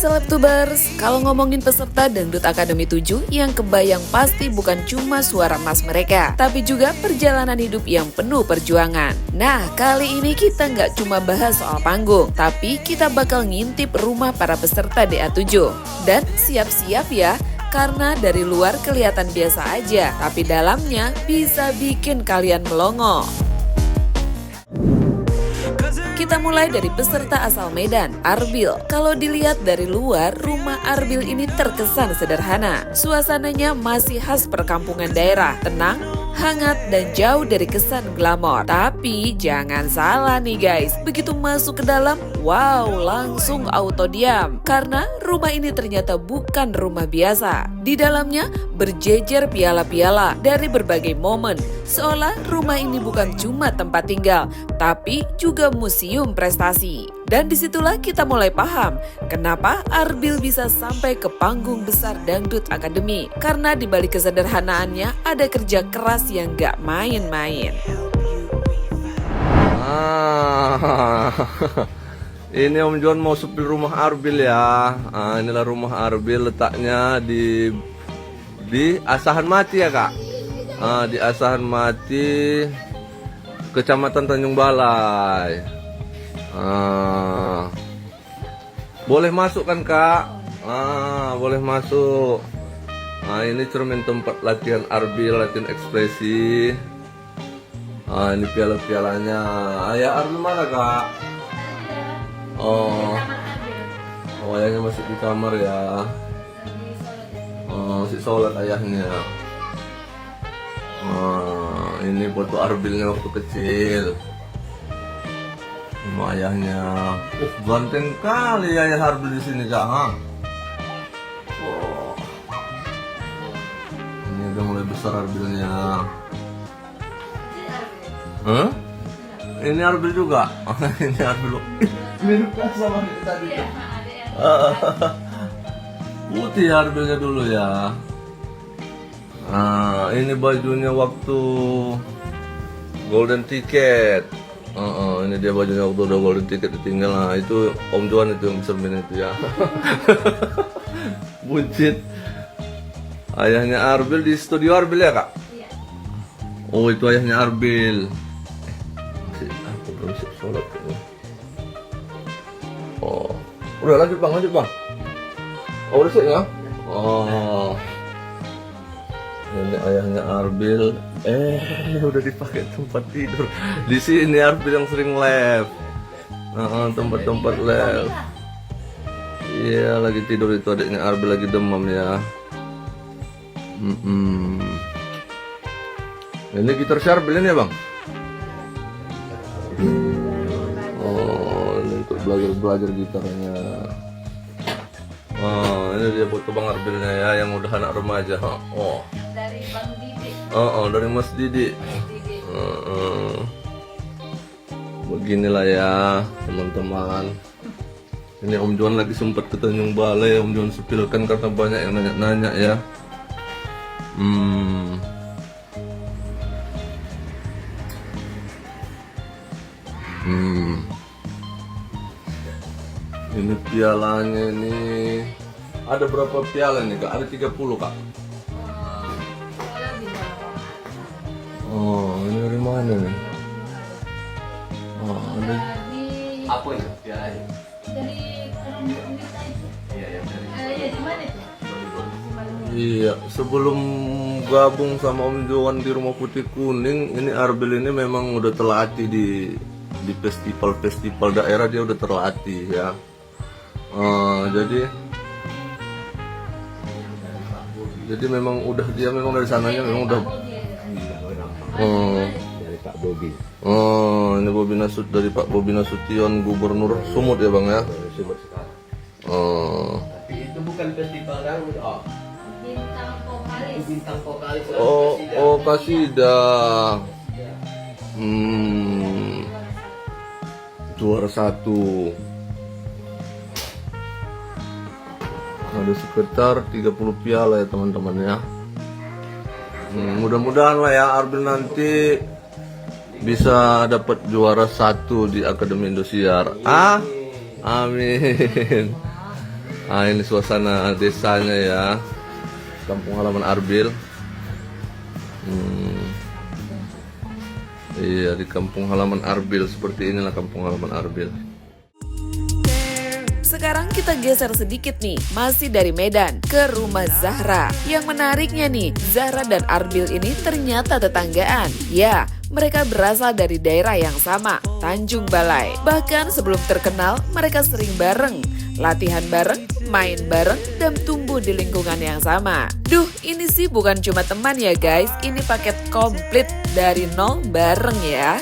Selebtubers, kalau ngomongin peserta Dangdut Akademi 7 yang kebayang pasti bukan cuma suara emas mereka, tapi juga perjalanan hidup yang penuh perjuangan. Nah, kali ini kita nggak cuma bahas soal panggung, tapi kita bakal ngintip rumah para peserta DA7. Dan siap-siap ya, karena dari luar kelihatan biasa aja, tapi dalamnya bisa bikin kalian melongo. Kita mulai dari peserta asal Medan, Arbil. Kalau dilihat dari luar, rumah Arbil ini terkesan sederhana. Suasananya masih khas perkampungan daerah, tenang, hangat, dan jauh dari kesan glamor. Tapi jangan salah nih guys, begitu masuk ke dalam, wow, langsung auto diam. Karena rumah ini ternyata bukan rumah biasa. Di dalamnya berjejer piala-piala dari berbagai momen. Seolah rumah ini bukan cuma tempat tinggal, tapi juga museum prestasi. Dan disitulah kita mulai paham kenapa Arbil bisa sampai ke panggung besar Dangdut Akademi. Karena di balik kesederhanaannya ada kerja keras yang gak main-main. Ini Om John mau sepil rumah Arbil ya. Inilah rumah Arbil, letaknya di Asahan Mati ya kak. Di Asahan Mati, Kecamatan Tanjung Balai. Boleh masuk kan kak? Boleh masuk. Ini cermin tempat latihan Arbil, latihan ekspresi. Ini piala-pialanya. Ayah Arbil mana kak? Ayahnya masih di kamar ya. Masih sholat ayahnya. Ini foto Arbilnya waktu kecil. Ini ayahnya. Ganteng kali ayah Arbil di sini kak. Ini udah mulai besar Arbilnya. Ini Arbil juga. Ini Arbil. Mirip sama tadi. Putih Arbilnya dulu ya. Ini bajunya waktu Golden Ticket. Ini dia bajunya waktu udah Golden Ticket ditinggal. Nah itu Om Juan itu yang cermin itu ya. Buncit. Ayahnya Arbil di studio Arbil ya kak? Iya. Oh itu ayahnya Arbil. Aku belum siap sholat. Udah lanjut bang. Oh udah siap ya? Ini ayahnya Arbil. Udah dipakai tempat tidur. Di sini Arbil yang sering live. Tempat-tempat live. Iya lagi tidur itu adiknya Arbil lagi demam ya. Ini gitar si Arbil ini ya bang? Ini untuk belajar gitarnya. Ini dia foto bang Arbilnya ya, yang udah anak remaja. Dari Bang Didi. Dari Mas Didi. Beginilah ya teman-teman. Ini Om Juan lagi sempat ke Tanjung Balai. Om Juan sepilkan karena banyak yang nanya-nanya ya. Ini pialanya ini. Ada berapa piala nih kak? Ada 30 kak. Ini dari mana nih? Ada. Apa ini pialanya? Dari di mana itu? Iya, sebelum gabung sama Om Johan di Rumah Putih Kuning, ini Arbil ini memang udah terlatih di festival-festival daerah, dia udah terlatih ya. Jadi memang udah dia memang dari sananya memang udah. Dari Pak Bobi. Ini Bobi Nasut dari Pak Bobi Nasution, Gubernur Sumut ya bang ya. Sumut sekarang. Tapi itu bukan festival dangdut. Bintang vokalis. Kasidah. Juara 1. Ada sekitar 30 piala ya teman-teman ya. Mudah-mudahan lah ya Arbil nanti bisa dapat juara 1 di Akademi Indosiar. Amin. Ini suasana desanya ya, kampung halaman Arbil. Iya, di kampung halaman Arbil, seperti inilah kampung halaman Arbil. Sekarang kita geser sedikit nih, masih dari Medan ke rumah Zahra. Yang menariknya nih, Zahra dan Arbil ini ternyata tetanggaan. Ya, mereka berasal dari daerah yang sama, Tanjung Balai. Bahkan sebelum terkenal, mereka sering bareng, latihan bareng, main bareng, dan tumbuh di lingkungan yang sama. Duh, ini sih bukan cuma teman ya guys, ini paket komplit dari nol bareng ya.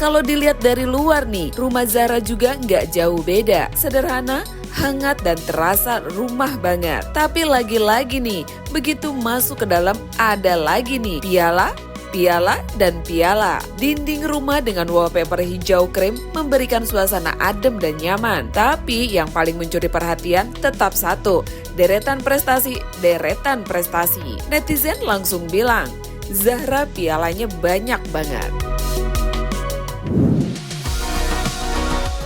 Kalau dilihat dari luar nih, rumah Zahra juga nggak jauh beda. Sederhana, hangat, dan terasa rumah banget. Tapi lagi-lagi nih, begitu masuk ke dalam ada lagi nih piala, dan piala. Dinding rumah dengan wallpaper hijau krem memberikan suasana adem dan nyaman. Tapi yang paling mencuri perhatian tetap satu, deretan prestasi. Netizen langsung bilang, Zahra pialanya banyak banget.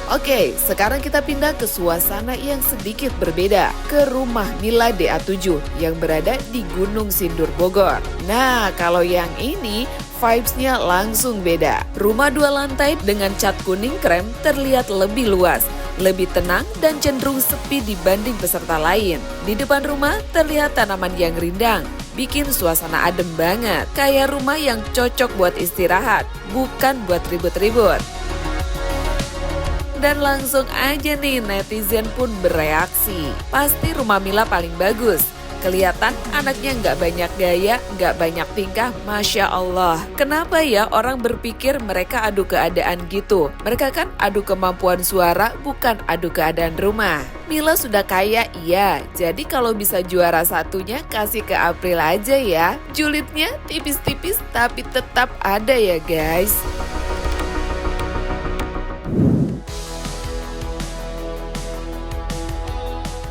Oke, sekarang kita pindah ke suasana yang sedikit berbeda, ke rumah Mila DA7 yang berada di Gunung Sindur Bogor. Nah, kalau yang ini vibes-nya langsung beda. Rumah 2 lantai dengan cat kuning krem terlihat lebih luas, lebih tenang, dan cenderung sepi dibanding peserta lain. Di depan rumah terlihat tanaman yang rindang, bikin suasana adem banget. Kayak rumah yang cocok buat istirahat, bukan buat ribut-ribut. Dan langsung aja nih netizen pun bereaksi. Pasti rumah Mila paling bagus. Kelihatan anaknya nggak banyak gaya, nggak banyak tingkah, Masya Allah. Kenapa ya orang berpikir mereka adu keadaan gitu? Mereka kan adu kemampuan suara, bukan adu keadaan rumah. Mila sudah kaya, iya. Jadi kalau bisa juara satunya kasih ke April aja ya. Julidnya tipis-tipis tapi tetap ada ya guys.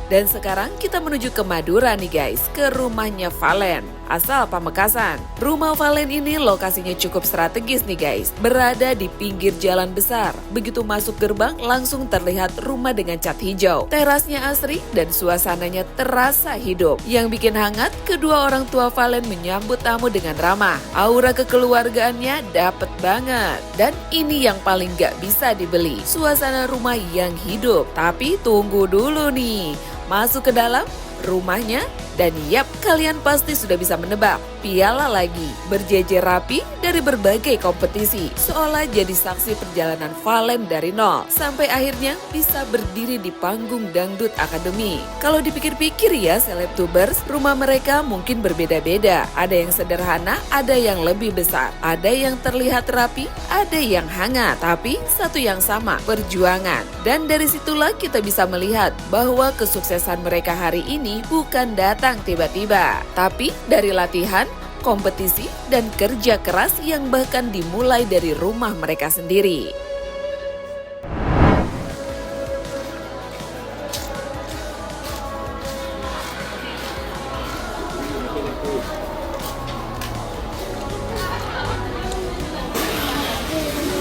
Dan sekarang kita menuju ke Madura nih guys, ke rumahnya Valen, asal Pamekasan. Rumah Valen ini lokasinya cukup strategis nih guys, berada di pinggir jalan besar. Begitu masuk gerbang langsung terlihat rumah dengan cat hijau. Terasnya asri dan suasananya terasa hidup. Yang bikin hangat, kedua orang tua Valen menyambut tamu dengan ramah. Aura kekeluargaannya dapet banget. Dan ini yang paling gak bisa dibeli, suasana rumah yang hidup. Tapi tunggu dulu nih, masuk ke dalam rumahnya dan yap, kalian pasti sudah bisa menebak. Piala lagi, berjejer rapi dari berbagai kompetisi. Seolah jadi saksi perjalanan Valen dari nol. Sampai akhirnya bisa berdiri di panggung Dangdut Academy. Kalau dipikir-pikir ya Selebtubers, rumah mereka mungkin berbeda-beda. Ada yang sederhana, ada yang lebih besar. Ada yang terlihat rapi, ada yang hangat. Tapi satu yang sama, perjuangan. Dan dari situlah kita bisa melihat bahwa kesuksesan mereka hari ini bukan datang tiba-tiba, tapi dari latihan, kompetisi, dan kerja keras yang bahkan dimulai dari rumah mereka sendiri.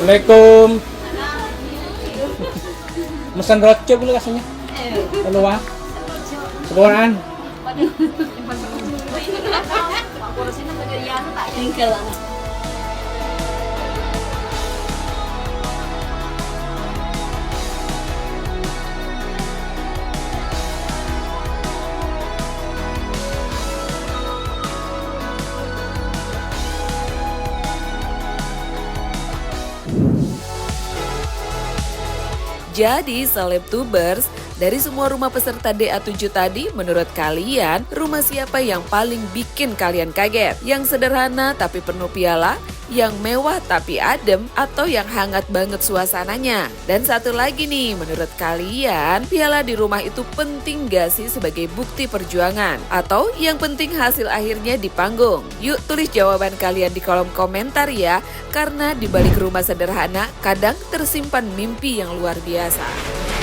Assalamualaikum. Mesan roco dulu kasihnya. Keluar. Sekoran. Jadi Selebtubers, Dari semua rumah peserta DA7 tadi, menurut kalian, rumah siapa yang paling bikin kalian kaget? Yang sederhana tapi penuh piala? Yang mewah tapi adem, atau yang hangat banget suasananya? Dan satu lagi nih, menurut kalian piala di rumah itu penting gak sih sebagai bukti perjuangan? Atau yang penting hasil akhirnya di panggung? Yuk tulis jawaban kalian di kolom komentar ya, karena di balik rumah sederhana kadang tersimpan mimpi yang luar biasa.